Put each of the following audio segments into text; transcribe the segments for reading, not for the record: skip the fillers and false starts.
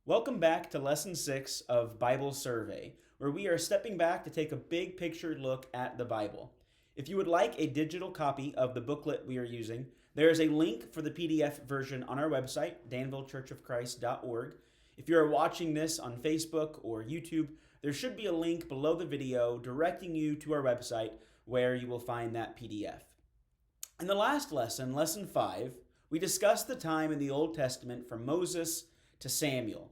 Welcome back to Lesson 6 of Bible Survey, where we are stepping back to take a big picture look at the Bible. If you would like a digital copy of the booklet we are using, there is a link for the PDF version on our website, danvillechurchofchrist.org. If you are watching this on Facebook or YouTube, there should be a link below the video directing you to our website where you will find that PDF. In the last lesson, Lesson 5, we discussed the time in the Old Testament from Moses to Samuel.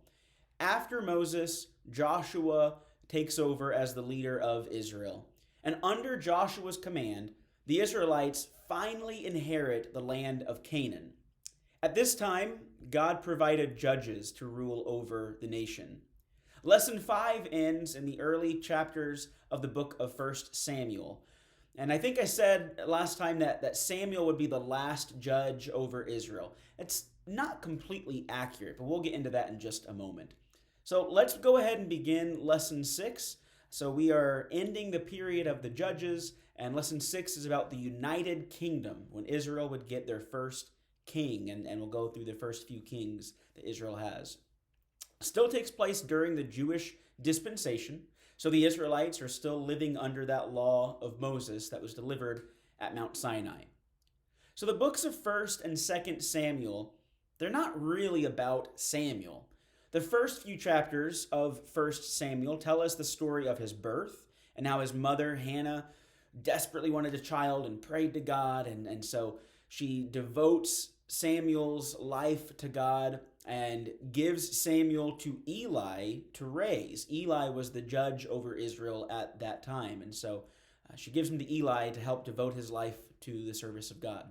After Moses, Joshua takes over as the leader of Israel. And under Joshua's command, the Israelites finally inherit the land of Canaan. At this time, God provided judges to rule over the nation. Lesson 5 ends in the early chapters of the book of 1 Samuel. And I think I said last time that Samuel would be the last judge over Israel. It's not completely accurate, but we'll get into that in just a moment. So let's go ahead and begin Lesson 6. So we are ending the period of the judges, and Lesson 6 is about the United Kingdom, when Israel would get their first king, and we'll go through the first few kings that Israel has. Still takes place during the Jewish dispensation. So the Israelites are still living under that law of Moses that was delivered at Mount Sinai. So the books of 1st and 2nd Samuel, they're not really about Samuel. The first few chapters of 1st Samuel tell us the story of his birth and how his mother, Hannah, desperately wanted a child and prayed to God. And so she devotes Samuel's life to God and gives Samuel to Eli to raise. Eli was the judge over Israel at that time. And so she gives him to Eli to help devote his life to the service of God.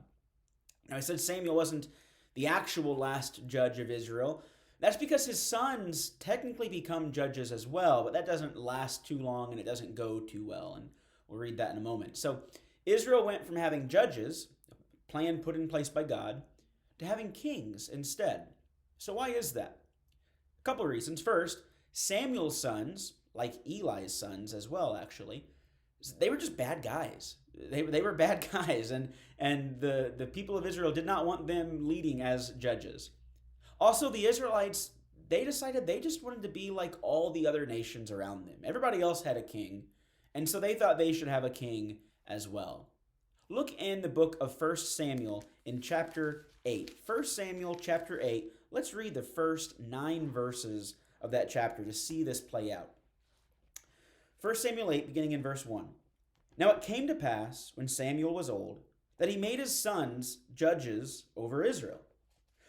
Now, I said Samuel wasn't the actual last judge of Israel. That's because his sons technically become judges as well, but that doesn't last too long and it doesn't go too well. And we'll read that in a moment. So Israel went from having judges, a plan put in place by God, to having kings instead. So why is that? A couple of reasons. First, Samuel's sons, like Eli's sons as well, actually, they were just bad guys. They were bad guys, and the people of Israel did not want them leading as judges. Also, the Israelites, they decided they just wanted to be like all the other nations around them. Everybody else had a king, and so they thought they should have a king as well. Look in the book of 1 Samuel in chapter 8. 1 Samuel chapter 8. Let's read the first 9 verses of that chapter to see this play out. 1 Samuel 8, beginning in verse 1. Now it came to pass, when Samuel was old, that he made his sons judges over Israel.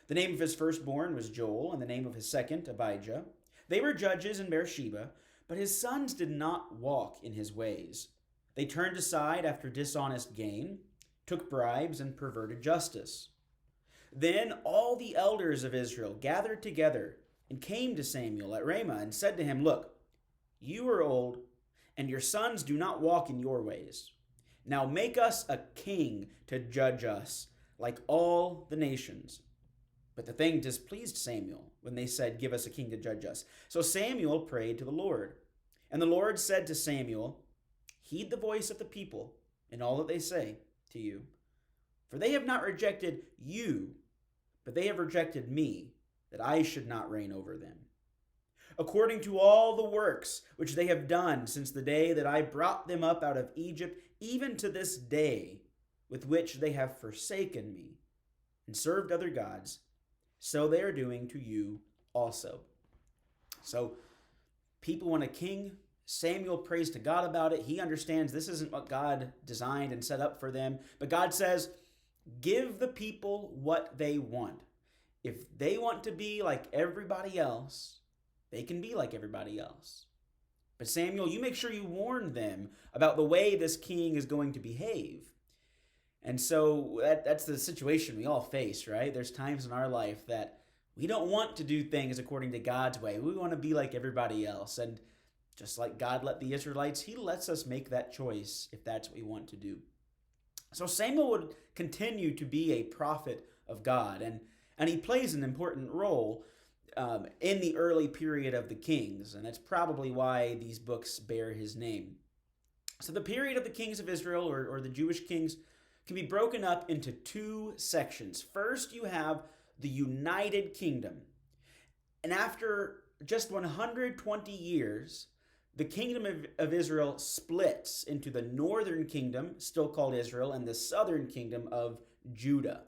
The name of his firstborn was Joel, and the name of his second, Abijah. They were judges in Beersheba, but his sons did not walk in his ways. They turned aside after dishonest gain, took bribes, and perverted justice. Then all the elders of Israel gathered together and came to Samuel at Ramah and said to him, Look, you are old, and your sons do not walk in your ways. Now make us a king to judge us, like all the nations. But the thing displeased Samuel when they said, Give us a king to judge us. So Samuel prayed to the Lord. And the Lord said to Samuel, Heed the voice of the people in all that they say to you. For they have not rejected you, but they have rejected me, that I should not reign over them. According to all the works which they have done since the day that I brought them up out of Egypt, even to this day, with which they have forsaken me and served other gods, so they are doing to you also. So people want a king. Samuel prays to God about it. He understands this isn't what God designed and set up for them. But God says, give the people what they want. If they want to be like everybody else, they can be like everybody else. But Samuel, you make sure you warn them about the way this king is going to behave. And so that's the situation we all face, right? There's times in our life that we don't want to do things according to God's way. We want to be like everybody else. And just like God let the Israelites, he lets us make that choice if that's what we want to do. So Samuel would continue to be a prophet of God, and he plays an important role in the early period of the kings, and that's probably why these books bear his name. So the period of the kings of Israel, or the Jewish kings, can be broken up into 2 sections. First, you have the United Kingdom. And after just 120 years, the kingdom of Israel splits into the northern kingdom, still called Israel, and the southern kingdom of Judah.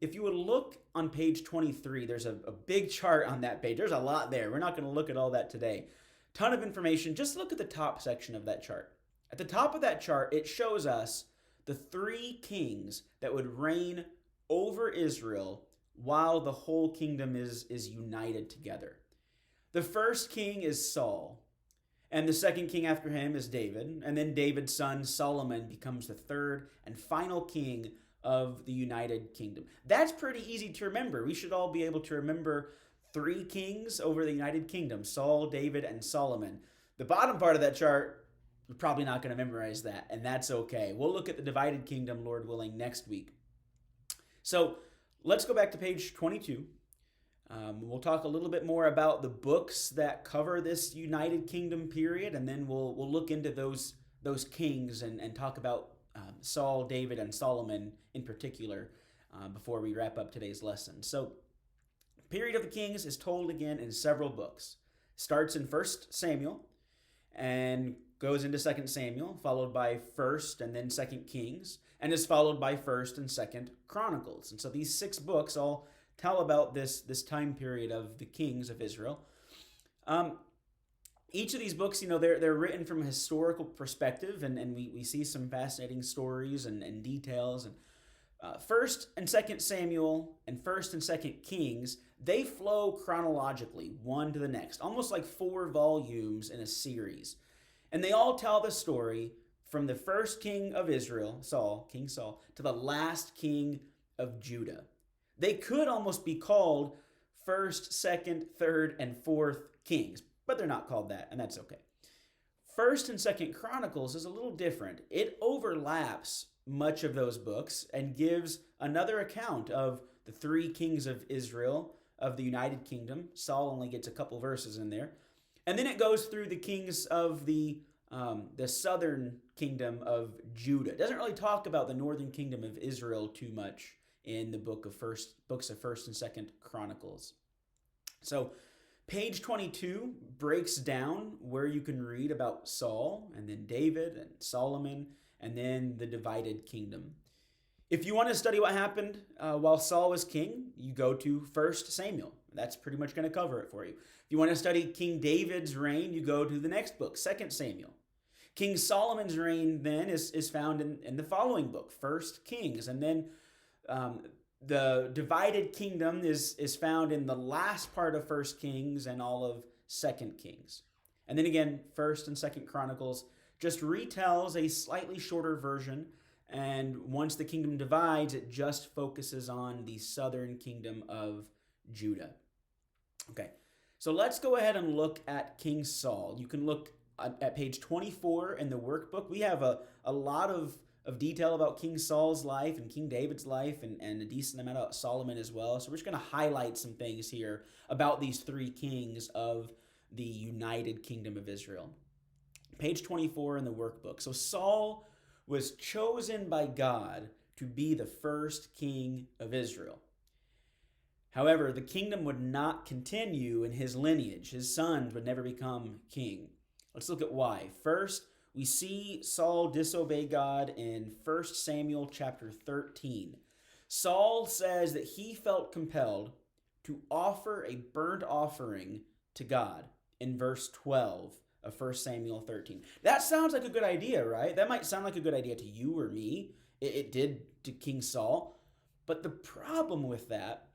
If you would look on page 23, there's a big chart on that page. There's a lot there. We're not going to look at all that today. Ton of information. Just look at the top section of that chart. At the top of that chart, it shows us the three kings that would reign over Israel while the whole kingdom is united together. The first king is Saul, and the second king after him is David, and then David's son Solomon becomes the third and final king of the United Kingdom. That's pretty easy to remember. We should all be able to remember three kings over the United Kingdom, Saul, David, and Solomon. The bottom part of that chart, we're probably not going to memorize that, and that's okay. We'll look at the divided kingdom, Lord willing, next week. So let's go back to page 22. We'll talk a little bit more about the books that cover this United Kingdom period, and then we'll look into those kings and talk about Saul, David, and Solomon in particular before we wrap up today's lesson. So, period of the kings is told again in several books. Starts in 1 Samuel and goes into 2 Samuel, followed by 1st and then 2nd Kings, and is followed by 1st and 2nd Chronicles. And so these 6 books all tell about this time period of the kings of Israel. Each of these books, they're written from a historical perspective, and we see some fascinating stories and details. And 1st and 2nd Samuel and 1st and 2nd Kings, they flow chronologically, one to the next, almost like 4 volumes in a series. And they all tell the story from the first king of Israel, King Saul, to the last king of Judah. They could almost be called 1st, 2nd, 3rd, and 4th Kings, but they're not called that, and that's okay. 1st and 2nd Chronicles is a little different. It overlaps much of those books and gives another account of the 3 kings of Israel, of the United Kingdom. Saul only gets a couple verses in there. And then it goes through the kings of the southern kingdom of Judah. It doesn't really talk about the northern kingdom of Israel too much in the books of 1st and 2nd Chronicles. So page 22 breaks down where you can read about Saul and then David and Solomon and then the divided kingdom. If you want to study what happened while Saul was king, you go to 1 Samuel. That's pretty much going to cover it for you. If you want to study King David's reign, you go to the next book, 2 Samuel. King Solomon's reign then is found in the following book, 1 Kings. And then the divided kingdom is found in the last part of 1 Kings and all of 2 Kings. And then again, 1st and 2nd Chronicles just retells a slightly shorter version. And once the kingdom divides, it just focuses on the southern kingdom of Judah. Okay, so let's go ahead and look at King Saul. You can look at page 24 in the workbook. We have a lot of detail about King Saul's life and King David's life and a decent amount about Solomon as well. So we're just going to highlight some things here about these 3 kings of the United Kingdom of Israel. Page 24 in the workbook. So Saul was chosen by God to be the first king of Israel. However, the kingdom would not continue in his lineage. His sons would never become king. Let's look at why. First, we see Saul disobey God in 1 Samuel chapter 13. Saul says that he felt compelled to offer a burnt offering to God in verse 12 of 1 Samuel 13. That sounds like a good idea, right? That might sound like a good idea to you or me. It did to King Saul. But the problem with that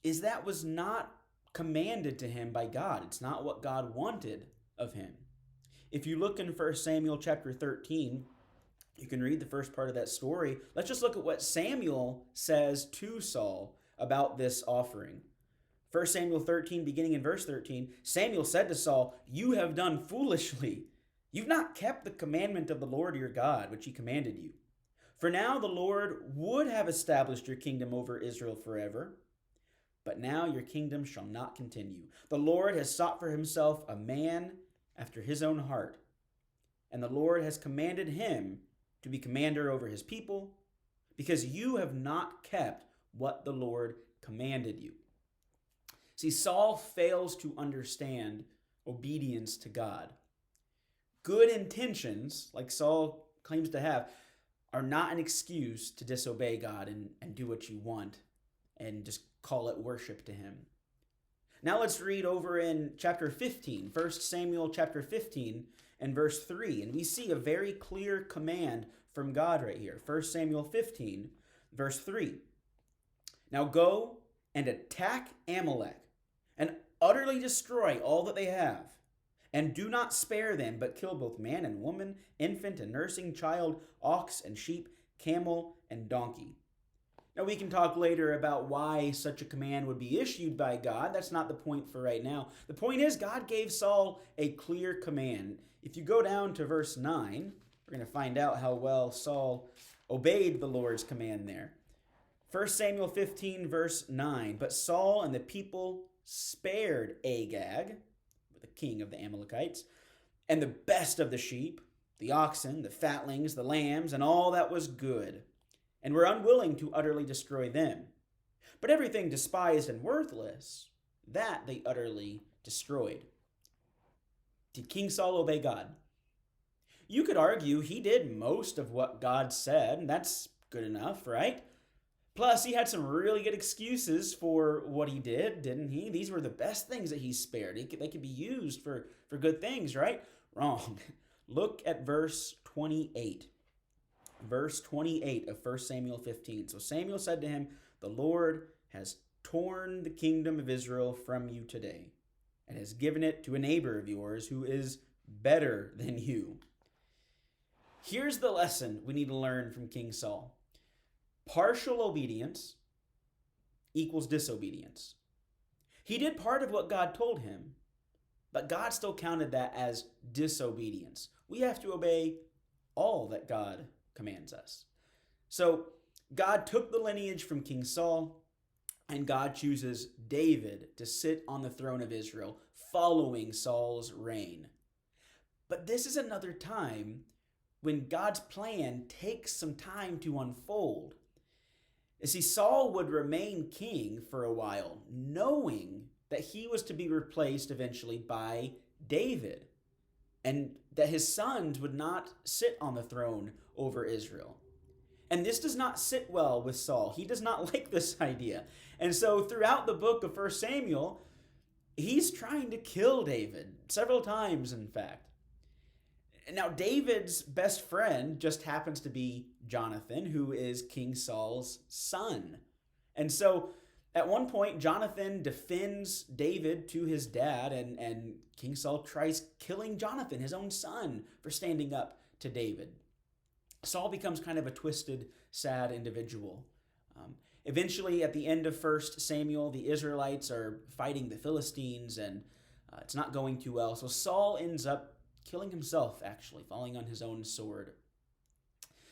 is that was not commanded to him by God. It's not what God wanted of him. If you look in 1 Samuel chapter 13, you can read the first part of that story. Let's just look at what Samuel says to Saul about this offering. 1 Samuel 13, beginning in verse 13, Samuel said to Saul, "You have done foolishly. You've not kept the commandment of the Lord your God, which he commanded you. For now the Lord would have established your kingdom over Israel forever. But now your kingdom shall not continue. The Lord has sought for himself a man after his own heart, and the Lord has commanded him to be commander over his people, because you have not kept what the Lord commanded you." See, Saul fails to understand obedience to God. Good intentions, like Saul claims to have, are not an excuse to disobey God and do what you want and just call it worship to him. Now let's read over in chapter 15, 1 Samuel chapter 15 and verse 3. And we see a very clear command from God right here. 1 Samuel 15, verse 3. Now go and attack Amalek and utterly destroy all that they have. And do not spare them, but kill both man and woman, infant and nursing child, ox and sheep, camel and donkey. Now we can talk later about why such a command would be issued by God. That's not the point for right now. The point is God gave Saul a clear command. If you go down to verse 9, we're going to find out how well Saul obeyed the Lord's command there. 1 Samuel 15, verse 9. But Saul and the people spared Agag, the king of the Amalekites, and the best of the sheep, the oxen, the fatlings, the lambs, and all that was good, and were unwilling to utterly destroy them. But everything despised and worthless, that they utterly destroyed. Did King Saul obey God? You could argue he did most of what God said, and that's good enough, right? Plus, he had some really good excuses for what he did, didn't he? These were the best things that he spared. They could be used for good things, right? Wrong. Look at verse 28. Verse 28 of 1 Samuel 15. So Samuel said to him, "The Lord has torn the kingdom of Israel from you today, and has given it to a neighbor of yours who is better than you." Here's the lesson we need to learn from King Saul. Partial obedience equals disobedience. He did part of what God told him, but God still counted that as disobedience. We have to obey all that God commands us. So God took the lineage from King Saul, and God chooses David to sit on the throne of Israel following Saul's reign. But this is another time when God's plan takes some time to unfold. You see, Saul would remain king for a while, knowing that he was to be replaced eventually by David, and that his sons would not sit on the throne over Israel. And this does not sit well with Saul. He does not like this idea. And so throughout the book of 1 Samuel, he's trying to kill David, several times, in fact. Now, David's best friend just happens to be Jonathan, who is King Saul's son. And so at one point, Jonathan defends David to his dad, and King Saul tries killing Jonathan, his own son, for standing up to David. Saul becomes kind of a twisted, sad individual. Eventually, at the end of 1 Samuel, the Israelites are fighting the Philistines, and it's not going too well. So Saul ends up killing himself, actually, falling on his own sword.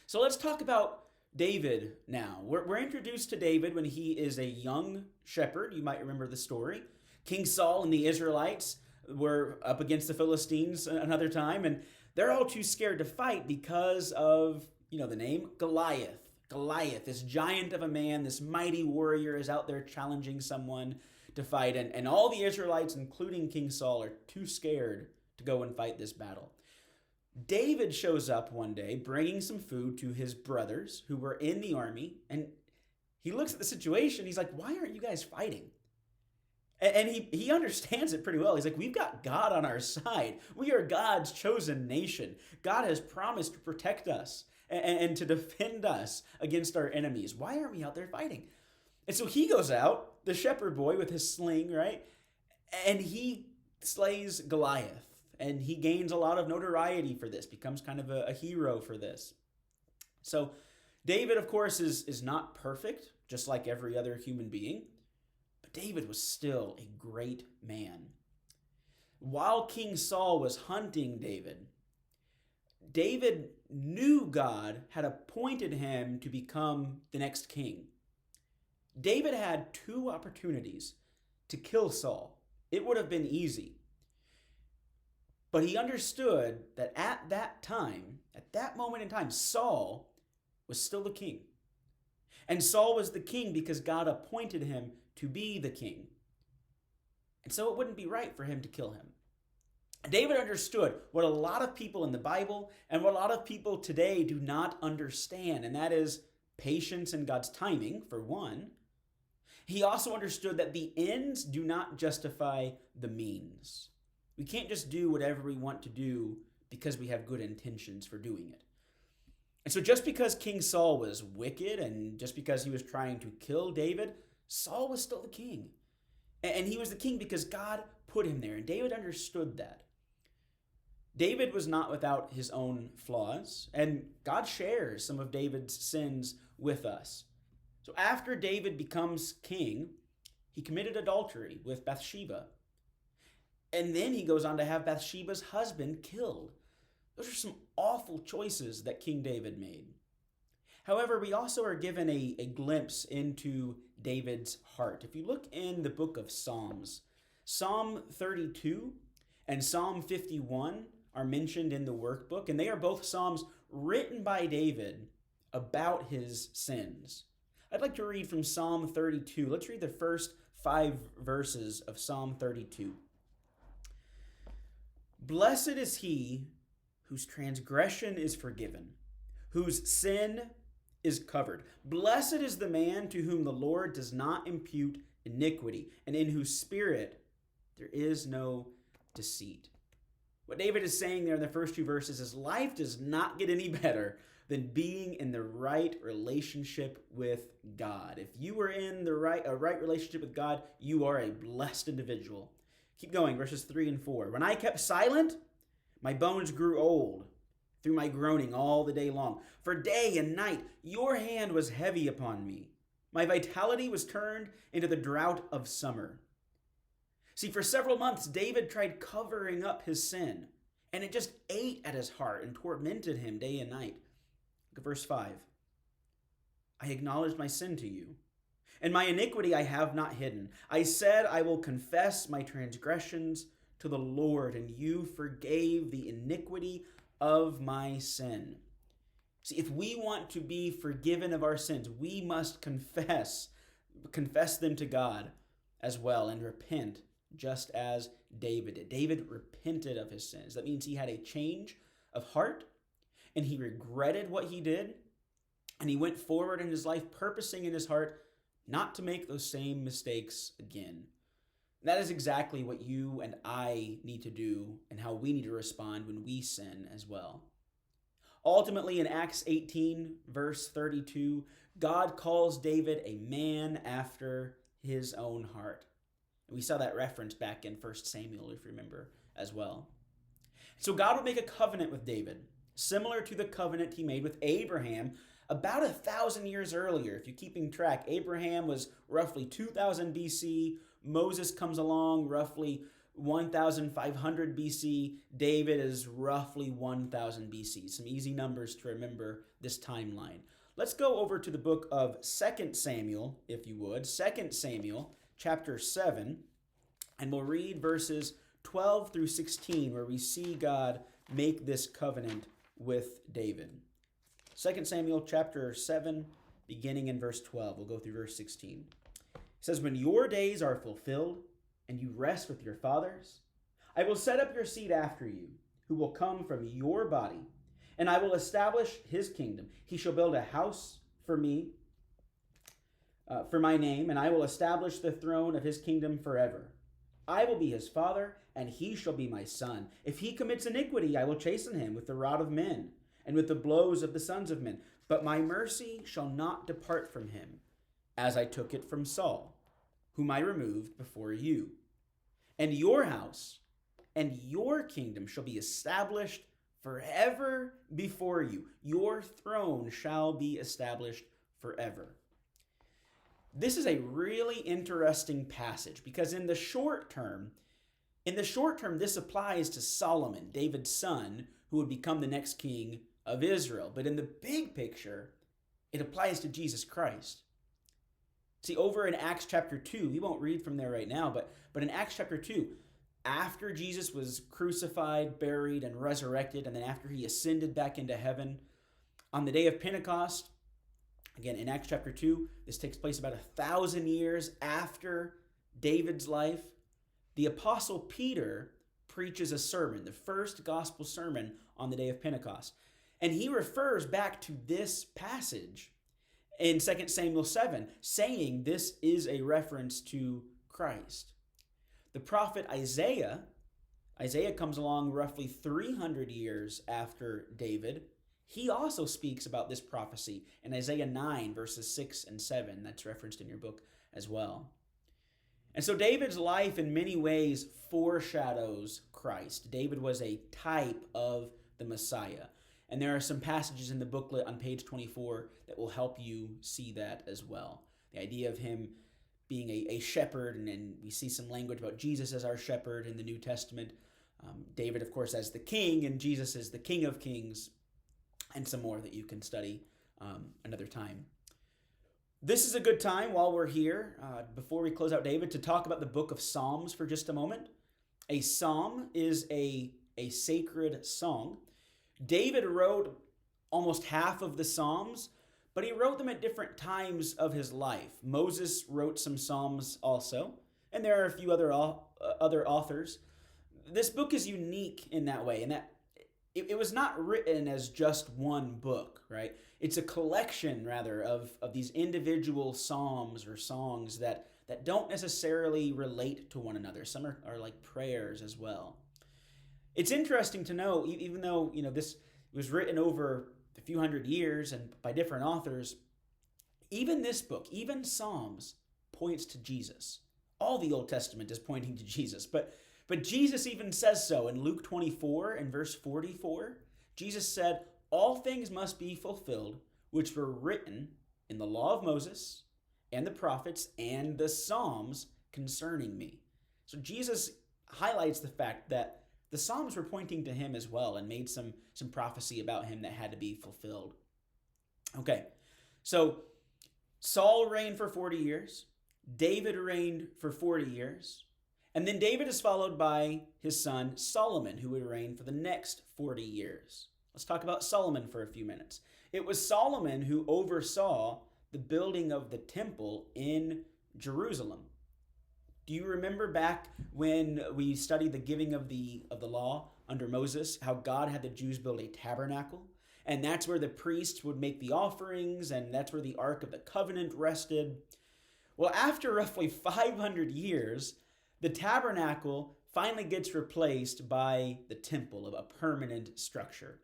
So let's talk about David now. We're introduced to David when he is a young shepherd. You might remember the story. King Saul and the Israelites were up against the Philistines another time, and they're all too scared to fight because of, the name Goliath. Goliath, this giant of a man, this mighty warrior, is out there challenging someone to fight, and all the Israelites, including King Saul, are too scared to go and fight this battle. David shows up one day bringing some food to his brothers who were in the army, and he looks at the situation. He's like, "Why aren't you guys fighting?" And he understands it pretty well. He's like, "We've got God on our side. We are God's chosen nation. God has promised to protect us and to defend us against our enemies. Why aren't we out there fighting?" And so he goes out, the shepherd boy with his sling, right? And he slays Goliath. And he gains a lot of notoriety for this, becomes kind of a hero for this. So David, of course, is not perfect, just like every other human being. But David was still a great man. While King Saul was hunting David, David knew God had appointed him to become the next king. David had two opportunities to kill Saul. It would have been easy. But he understood that at that time, at that moment in time, Saul was still the king. And Saul was the king because God appointed him to be the king. And so it wouldn't be right for him to kill him. David understood what a lot of people in the Bible and what a lot of people today do not understand, and that is patience in God's timing, for one. He also understood that the ends do not justify the means. We can't just do whatever we want to do because we have good intentions for doing it. And so just because King Saul was wicked and just because he was trying to kill David, Saul was still the king. And he was the king because God put him there, and David understood that. David was not without his own flaws, and God shares some of David's sins with us. So after David becomes king, he committed adultery with Bathsheba. And then he goes on to have Bathsheba's husband killed. Those are some awful choices that King David made. However, we also are given a glimpse into David's heart. If you look in the book of Psalms, Psalm 32 and Psalm 51 are mentioned in the workbook, and they are both Psalms written by David about his sins. I'd like to read from Psalm 32. Let's read the first 5 verses of Psalm 32. Blessed is he whose transgression is forgiven, whose sin is covered. Blessed is the man to whom the Lord does not impute iniquity, and in whose spirit there is no deceit. What David is saying there in the first 2 verses is life does not get any better than being in the right relationship with God. If you are in a right relationship with God, you are a blessed individual. Keep going, verses 3 and 4. When I kept silent, my bones grew old through my groaning all the day long. For day and night, your hand was heavy upon me. My vitality was turned into the drought of summer. See, for several months, David tried covering up his sin, and it just ate at his heart and tormented him day and night. Look at verse 5. I acknowledged my sin to you, and my iniquity I have not hidden. I said, I will confess my transgressions to the Lord, and you forgave the iniquity of my sin. See, if we want to be forgiven of our sins, we must confess them to God as well and repent, just as David did. David repented of his sins. That means he had a change of heart, and he regretted what he did, and he went forward in his life purposing in his heart not to make those same mistakes again. And that is exactly what you and I need to do and how we need to respond when we sin as well. Ultimately, in Acts 18, verse 32, God calls David a man after his own heart. And we saw that reference back in 1 Samuel, if you remember, as well. So God would make a covenant with David, similar to the covenant he made with Abraham about 1,000 years earlier. If you're keeping track, Abraham was roughly 2000 BC. Moses comes along roughly 1500 BC. David is roughly 1000 BC. Some easy numbers to remember this timeline. Let's go over to the book of 2 Samuel, if you would. 2 Samuel chapter 7, and we'll read verses 12 through 16, where we see God make this covenant with David. 2 Samuel chapter 7, beginning in verse 12. We'll go through verse 16. It says, when your days are fulfilled and you rest with your fathers, I will set up your seed after you, who will come from your body, and I will establish his kingdom. He shall build a house for me, for my name, and I will establish the throne of his kingdom forever. I will be his father, and he shall be my son. If he commits iniquity, I will chasten him with the rod of men, and with the blows of the sons of men. But my mercy shall not depart from him, as I took it from Saul, whom I removed before you. And your house and your kingdom shall be established forever before you. Your throne shall be established forever. This is a really interesting passage because in the short term, this applies to Solomon, David's son, who would become the next king of Israel. But in the big picture, it applies to Jesus Christ. See, over in Acts chapter 2, we won't read from there right now, but in Acts chapter 2, after Jesus was crucified, buried, and resurrected, and then after he ascended back into heaven, on the day of Pentecost, again, in Acts chapter 2, this takes place about 1,000 years after David's life. the Apostle Peter preaches a sermon, the first gospel sermon on the day of Pentecost. And he refers back to this passage in 2 Samuel 7, saying this is a reference to Christ. The prophet Isaiah comes along roughly 300 years after David. He also speaks about this prophecy in Isaiah 9, verses 6 and 7. That's referenced in your book as well. And so David's life in many ways foreshadows Christ. David was a type of the Messiah. And there are some passages in the booklet on page 24 that will help you see that as well. The idea of him being a shepherd, and we see some language about Jesus as our shepherd in the New Testament. David, of course, as the king, and Jesus as the King of Kings, and some more that you can study another time. This is a good time while we're here, before we close out David, to talk about the book of Psalms for just a moment. A psalm is a sacred song. David wrote almost half of the Psalms, but he wrote them at different times of his life. Moses wrote some Psalms also, and there are a few other authors. This book is unique in that way, in that it was not written as just one book, right? It's a collection, rather, of these individual psalms or songs that don't necessarily relate to one another. Some are like prayers as well. It's interesting to know, even though this was written over a few hundred years and by different authors, even this book, even Psalms, points to Jesus. All the Old Testament is pointing to Jesus, but Jesus even says so in Luke 24 and verse 44. Jesus said, "All things must be fulfilled, which were written in the law of Moses and the prophets and the Psalms concerning me." So Jesus highlights the fact that the Psalms were pointing to him as well and made some prophecy about him that had to be fulfilled. Okay, so Saul reigned for 40 years. David reigned for 40 years. And then David is followed by his son Solomon, who would reign for the next 40 years. Let's talk about Solomon for a few minutes. It was Solomon who oversaw the building of the temple in Jerusalem. Do you remember back when we studied the giving of the law under Moses, how God had the Jews build a tabernacle? And that's where the priests would make the offerings, and that's where the Ark of the Covenant rested. Well, after roughly 500 years, the tabernacle finally gets replaced by the temple, of a permanent structure.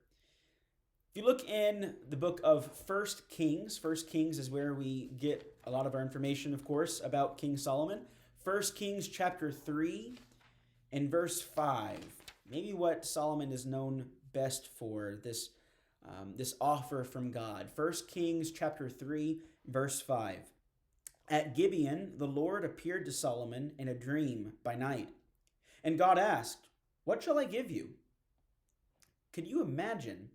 If you look in the book of 1 Kings is where we get a lot of our information, of course, about King Solomon. 1 Kings chapter 3 and verse 5. Maybe what Solomon is known best for, this offer from God. 1 Kings chapter 3, verse 5. At Gibeon, the Lord appeared to Solomon in a dream by night. And God asked, "What shall I give you?" Could you imagine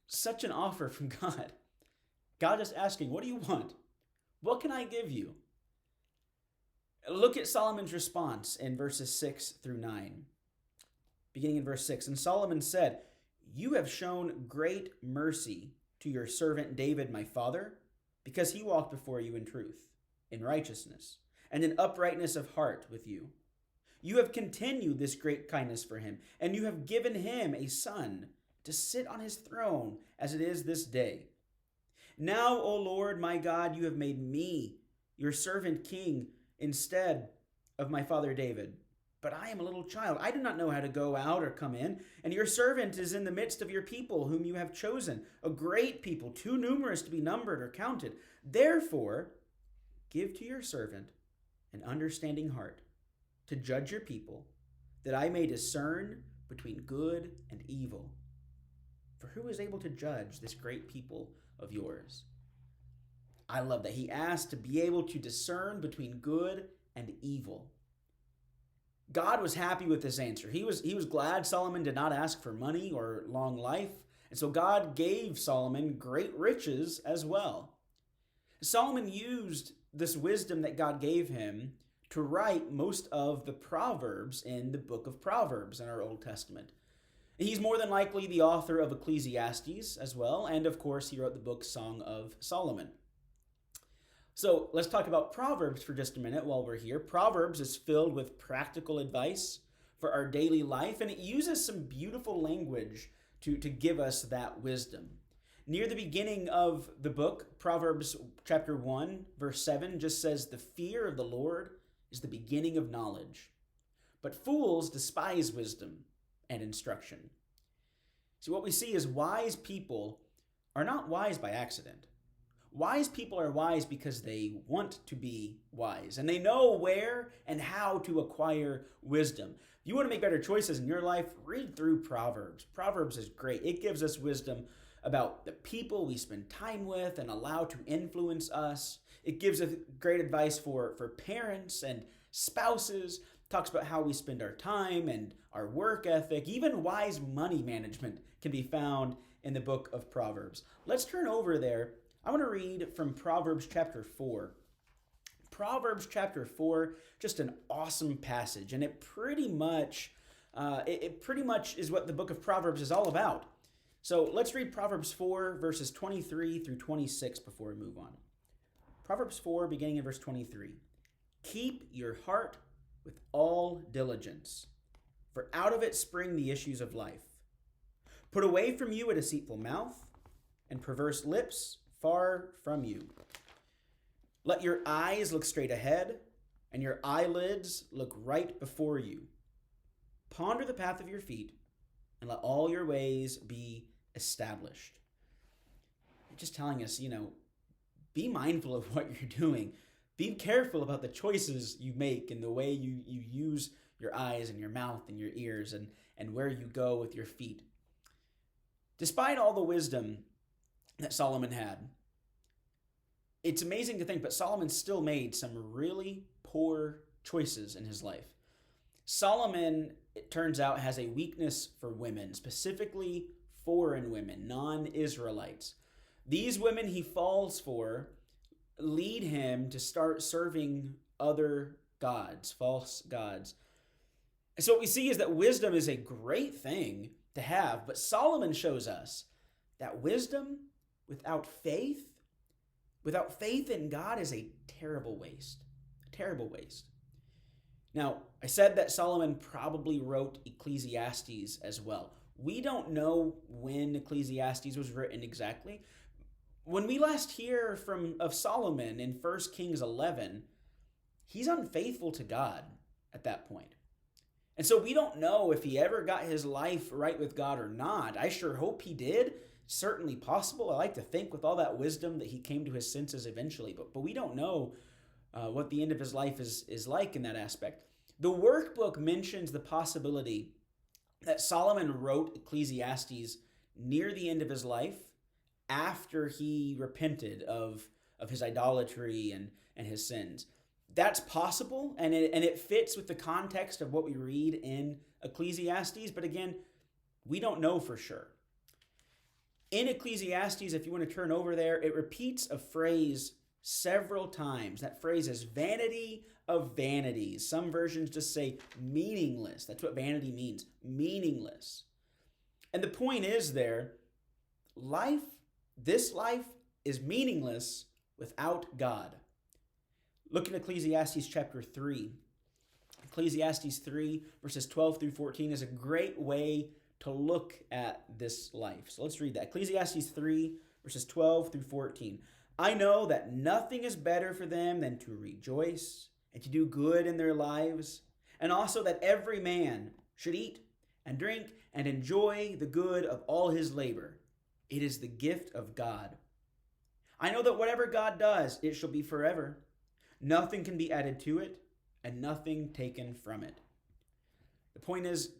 such an offer from God? God is asking, "What do you want? What can I give you?" Look at Solomon's response in verses 6 through 9. Beginning in verse 6. And Solomon said, "You have shown great mercy to your servant David, my father, because he walked before you in truth, in righteousness, and in uprightness of heart with you. You have continued this great kindness for him, and you have given him a son to sit on his throne as it is this day. Now, O Lord my God, you have made me your servant king instead of my father David. But I am a little child. I do not know how to go out or come in. And your servant is in the midst of your people, whom you have chosen, a great people, too numerous to be numbered or counted. Therefore, give to your servant an understanding heart to judge your people, that I may discern between good and evil. For who is able to judge this great people of yours?" I love that. He asked to be able to discern between good and evil. God was happy with this answer. He was glad Solomon did not ask for money or long life. And so God gave Solomon great riches as well. Solomon used this wisdom that God gave him to write most of the Proverbs in the book of Proverbs in our Old Testament. He's more than likely the author of Ecclesiastes as well. And of course, he wrote the book Song of Solomon. So let's talk about Proverbs for just a minute while we're here. Proverbs is filled with practical advice for our daily life, and it uses some beautiful language to give us that wisdom. Near the beginning of the book, Proverbs chapter 1, verse 7 just says, "The fear of the Lord is the beginning of knowledge, but fools despise wisdom and instruction." See, what we see is wise people are not wise by accident. Wise people are wise because they want to be wise, and they know where and how to acquire wisdom. If you want to make better choices in your life, read through Proverbs. Proverbs is great. It gives us wisdom about the people we spend time with and allow to influence us. It gives us great advice for parents and spouses. Talks about how we spend our time and our work ethic. Even wise money management can be found in the book of Proverbs. Let's turn over there. I want to read from Proverbs chapter 4. Proverbs chapter 4, just an awesome passage, and it pretty much is what the book of Proverbs is all about. So let's read Proverbs 4, verses 23 through 26 before we move on. Proverbs 4, beginning in verse 23. "Keep your heart with all diligence, for out of it spring the issues of life. Put away from you a deceitful mouth, and perverse lips far from you. Let your eyes look straight ahead, and your eyelids look right before you. Ponder the path of your feet, and let all your ways be established." Just telling us, be mindful of what you're doing. Be careful about the choices you make and the way you use your eyes and your mouth and your ears and where you go with your feet. Despite all the wisdom that Solomon had, it's amazing to think, but Solomon still made some really poor choices in his life. Solomon, it turns out, has a weakness for women, specifically foreign women, non-Israelites. These women he falls for lead him to start serving other gods, false gods. And so what we see is that wisdom is a great thing to have, but Solomon shows us that wisdom without faith in God is a terrible waste. A terrible waste. Now, I said that Solomon probably wrote Ecclesiastes as well. We don't know when Ecclesiastes was written exactly. When we last hear of Solomon in 1 Kings 11, he's unfaithful to God at that point. And so we don't know if he ever got his life right with God or not. I sure hope he did. Certainly possible. I like to think with all that wisdom that he came to his senses eventually, but we don't know what the end of his life is like in that aspect. The workbook mentions the possibility that Solomon wrote Ecclesiastes near the end of his life after he repented of his idolatry and his sins. That's possible, and it fits with the context of what we read in Ecclesiastes, but again, we don't know for sure. In Ecclesiastes, if you want to turn over there, it repeats a phrase several times. That phrase is vanity of vanities. Some versions just say meaningless. That's what vanity means, meaningless. And the point is this life is meaningless without God. Look at Ecclesiastes chapter 3. Ecclesiastes 3, verses 12 through 14 is a great way to look at this life. So let's read that. Ecclesiastes 3, verses 12 through 14. "I know that nothing is better for them than to rejoice and to do good in their lives, and also that every man should eat and drink and enjoy the good of all his labor. It is the gift of God. I know that whatever God does, it shall be forever. Nothing can be added to it, and nothing taken from it." The point is,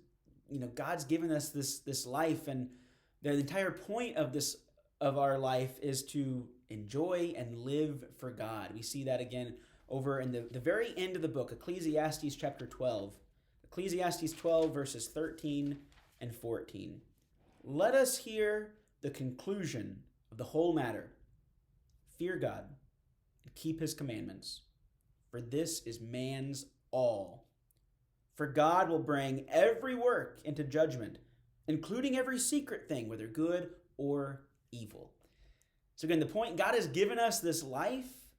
God's given us this life, and the entire point of our life is to enjoy and live for God. We see that again over in the very end of the book, Ecclesiastes chapter 12. Ecclesiastes 12, verses 13 and 14. "Let us hear the conclusion of the whole matter. Fear God and keep his commandments, for this is man's all. For God will bring every work into judgment, including every secret thing, whether good or evil." So again, the point, God has given us this life,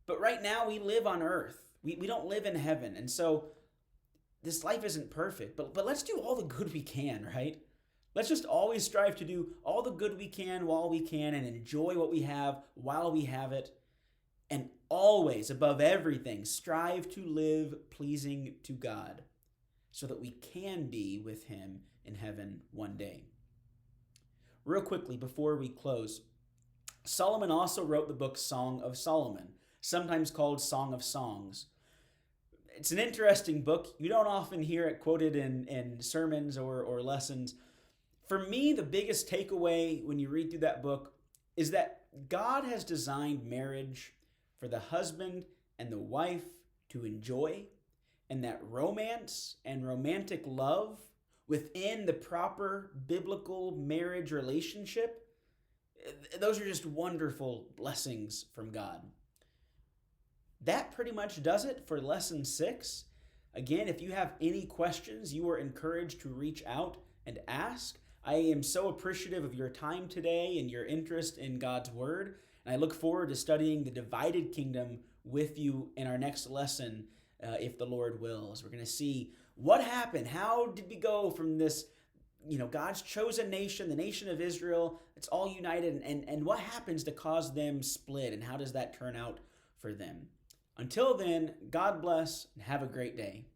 But right now we live on earth. We don't live in heaven. And so this life isn't perfect, but let's do all the good we can, right? Let's just always strive to do all the good we can while we can and enjoy what we have while we have it. And always, above everything, strive to live pleasing to God so that we can be with Him in heaven one day. Real quickly, before we close, Solomon also wrote the book Song of Solomon, sometimes called Song of Songs. It's an interesting book. You don't often hear it quoted in sermons or lessons. For me, the biggest takeaway when you read through that book is that God has designed marriage for the husband and the wife to enjoy, and that romance and romantic love within the proper biblical marriage relationship, those are just wonderful blessings from God. That pretty much does it for lesson 6. Again, if you have any questions, you are encouraged to reach out and ask. I am so appreciative of your time today and your interest in God's Word, and I look forward to studying the divided kingdom with you in our next lesson, if the Lord wills. We're going to see what happened. How did we go from this, God's chosen nation, the nation of Israel, it's all united, and what happens to cause them split, and how does that turn out for them? Until then, God bless and have a great day.